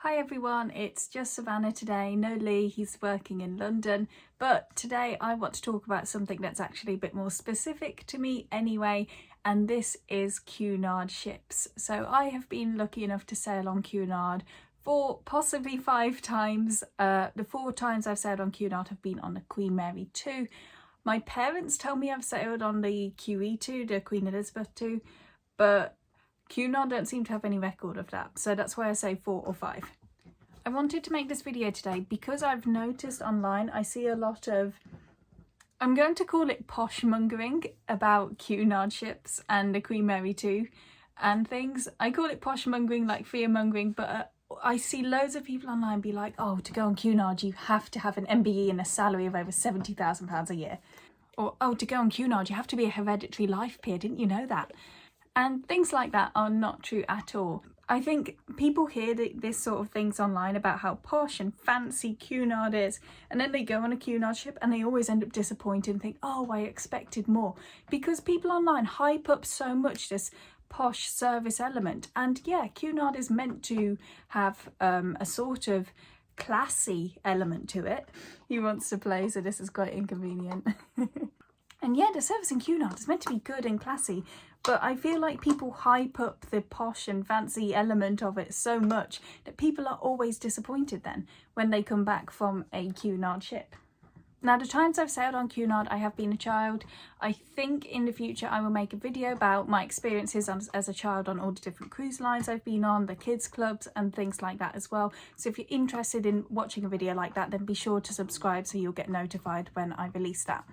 Hi everyone, it's just Savannah today. No Lee, he's working in London, but today I want to talk about something that's actually a bit more specific to me anyway, and this is Cunard ships. So I have been lucky enough to sail on Cunard for possibly 5 times. The 4 times I've sailed on Cunard have been on the Queen Mary 2. My parents tell me I've sailed on the QE2, the Queen Elizabeth 2, but Cunard don't seem to have any record of that, so that's why I say 4 or 5. I wanted to make this video today because I've noticed online I see a lot of, I'm going to call it posh mongering about Cunard ships and the Queen Mary 2 and things. I call it posh mongering, like fear mongering, but I see loads of people online be like, oh, to go on Cunard you have to have an MBE and a salary of over £70,000 a year. Or, oh, to go on Cunard you have to be a hereditary life peer, didn't you know that? And things like that are not true at all. I think people hear this sort of things online about how posh and fancy Cunard is, and then they go on a Cunard ship and they always end up disappointed and think, oh, I expected more. Because people online hype up so much this posh service element. And yeah, Cunard is meant to have a sort of classy element to it. He wants to play, so this is quite inconvenient. And yeah, the service in Cunard is meant to be good and classy, but I feel like people hype up the posh and fancy element of it so much that people are always disappointed then when they come back from a Cunard ship. Now, the times I've sailed on Cunard, I have been a child. I think in the future I will make a video about my experiences as a child on all the different cruise lines I've been on, the kids clubs and things like that as well. So if you're interested in watching a video like that, then be sure to subscribe so you'll get notified when I release that.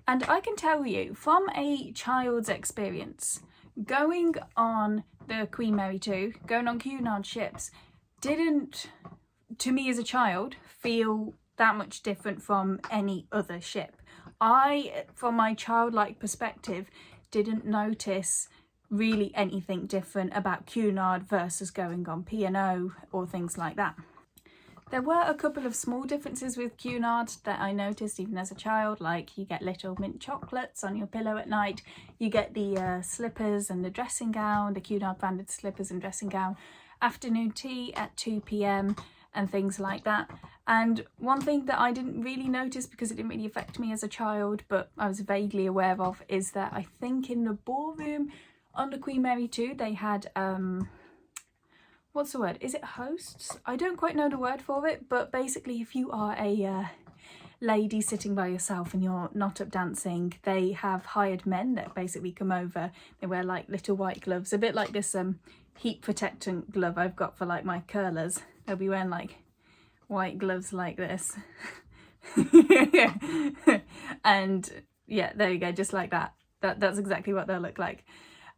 And I can tell you, from a child's experience, going on the Queen Mary 2, going on Cunard ships, didn't, to me as a child, feel that much different from any other ship. I, from my childlike perspective, didn't notice really anything different about Cunard versus going on P&O or things like that. There were a couple of small differences with Cunard that I noticed even as a child, like you get little mint chocolates on your pillow at night, you get the slippers and the dressing gown, the Cunard branded slippers and dressing gown, afternoon tea at 2 p.m. and things like that. And one thing that I didn't really notice because it didn't really affect me as a child, but I was vaguely aware of, is that I think in the ballroom on the Queen Mary 2 they had what's the word? Is it hosts? I don't quite know the word for it, but basically if you are a lady sitting by yourself and you're not up dancing, they have hired men that basically come over. They wear like little white gloves, a bit like this heat protectant glove I've got for like my curlers. They'll be wearing like white gloves like this. And yeah, there you go, just like that. That's exactly what they'll look like.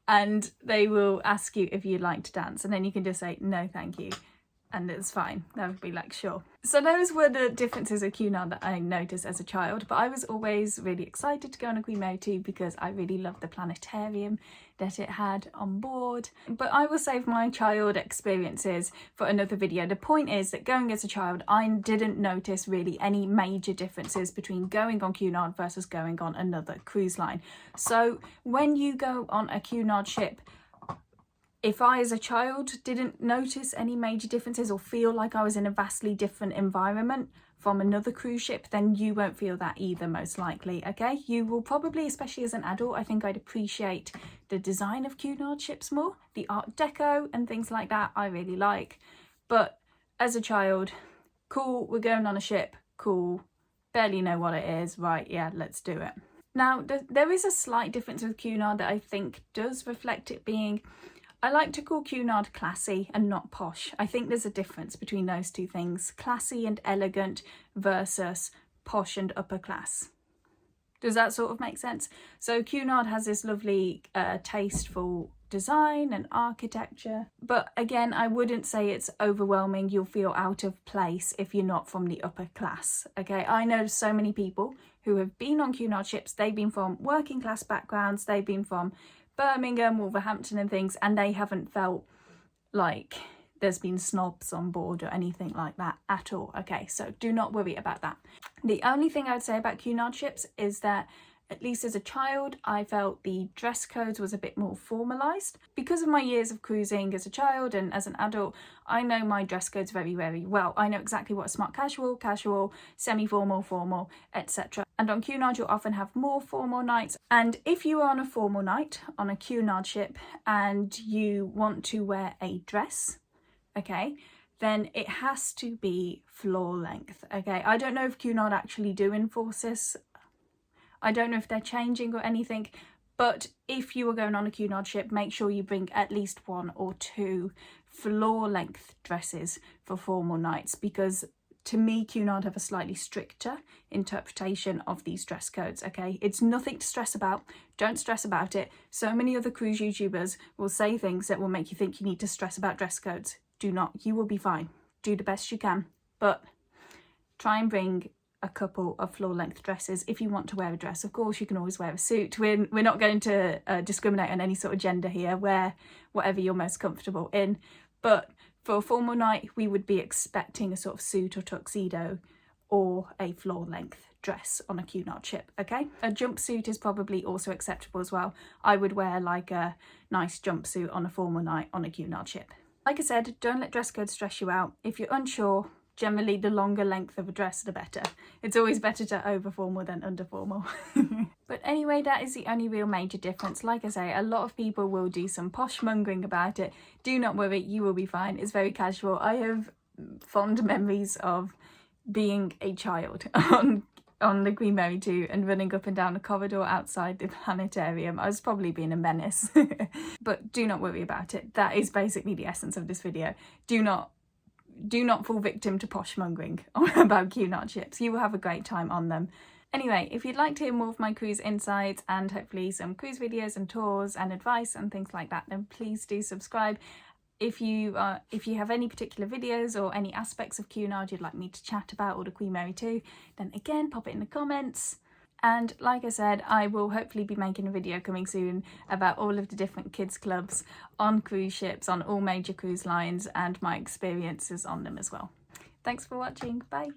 And they will ask you if you'd like to dance, and then you can just say no thank you and it's fine. They would be like, sure. So those were the differences of Cunard that I noticed as a child, but I was always really excited to go on a Queen Mary 2 because I really loved the planetarium that it had on board. But I will save my child experiences for another video. The point is that going as a child, I didn't notice really any major differences between going on Cunard versus going on another cruise line. So when you go on a Cunard ship, if I as a child didn't notice any major differences or feel like I was in a vastly different environment from another cruise ship, then you won't feel that either, most likely, okay? You will probably, especially as an adult, I think I'd appreciate the design of Cunard ships more. The Art Deco and things like that I really like. But as a child, cool, we're going on a ship, cool, barely know what it is, right, yeah, let's do it. Now, there is a slight difference with Cunard that I think does reflect it being, I like to call Cunard classy and not posh. I think there's a difference between those two things, classy and elegant versus posh and upper class. Does that sort of make sense? So Cunard has this lovely tasteful design and architecture, but again, I wouldn't say it's overwhelming. You'll feel out of place if you're not from the upper class, okay? I know so many people who have been on Cunard ships. They've been from working class backgrounds, they've been from Birmingham, Wolverhampton and things, and they haven't felt like there's been snobs on board or anything like that at all. Okay, so do not worry about that. The only thing I would say about Cunard ships is that At least as a child, I felt the dress codes was a bit more formalised. Because of my years of cruising as a child and as an adult, I know my dress codes very, very well. I know exactly what smart casual, casual, semi-formal, formal, etc. And on Cunard, you'll often have more formal nights. And if you are on a formal night on a Cunard ship and you want to wear a dress, okay, then it has to be floor length, okay? I don't know if Cunard actually do enforce this. I don't know if they're changing or anything, but if you are going on a Cunard ship, make sure you bring at least 1 or 2 floor length dresses for formal nights, because to me, Cunard have a slightly stricter interpretation of these dress codes, okay? It's nothing to stress about. Don't stress about it. So many other cruise YouTubers will say things that will make you think you need to stress about dress codes. Do not. You will be fine. Do the best you can. But try and bring a couple of floor length dresses if you want to wear a dress. Of course, you can always wear a suit. We're not going to discriminate on any sort of gender here. Wear whatever you're most comfortable in. But for a formal night, we would be expecting a sort of suit or tuxedo or a floor length dress on a Cunard ship, okay? A jumpsuit is probably also acceptable as well. I would wear like a nice jumpsuit on a formal night on a Cunard ship. Like I said, don't let dress code stress you out. If you're unsure, generally the longer length of a dress the better. It's always better to over formal than under formal. But anyway, that is the only real major difference. Like I say, a lot of people will do some posh mongering about it. Do not worry, you will be fine. It's very casual. I have fond memories of being a child on the Queen Mary 2 and running up and down the corridor outside the planetarium. I was probably being a menace. But do not worry about it. That is basically the essence of this video. Do not fall victim to posh mongering about Cunard ships. You will have a great time on them. Anyway, if you'd like to hear more of my cruise insights and hopefully some cruise videos and tours and advice and things like that, then please do subscribe. If you have any particular videos or any aspects of Cunard you'd like me to chat about, or the Queen Mary 2, then again, pop it in the comments. And like I said, I will hopefully be making a video coming soon about all of the different kids clubs on cruise ships, on all major cruise lines, and my experiences on them as well. Thanks for watching. Bye.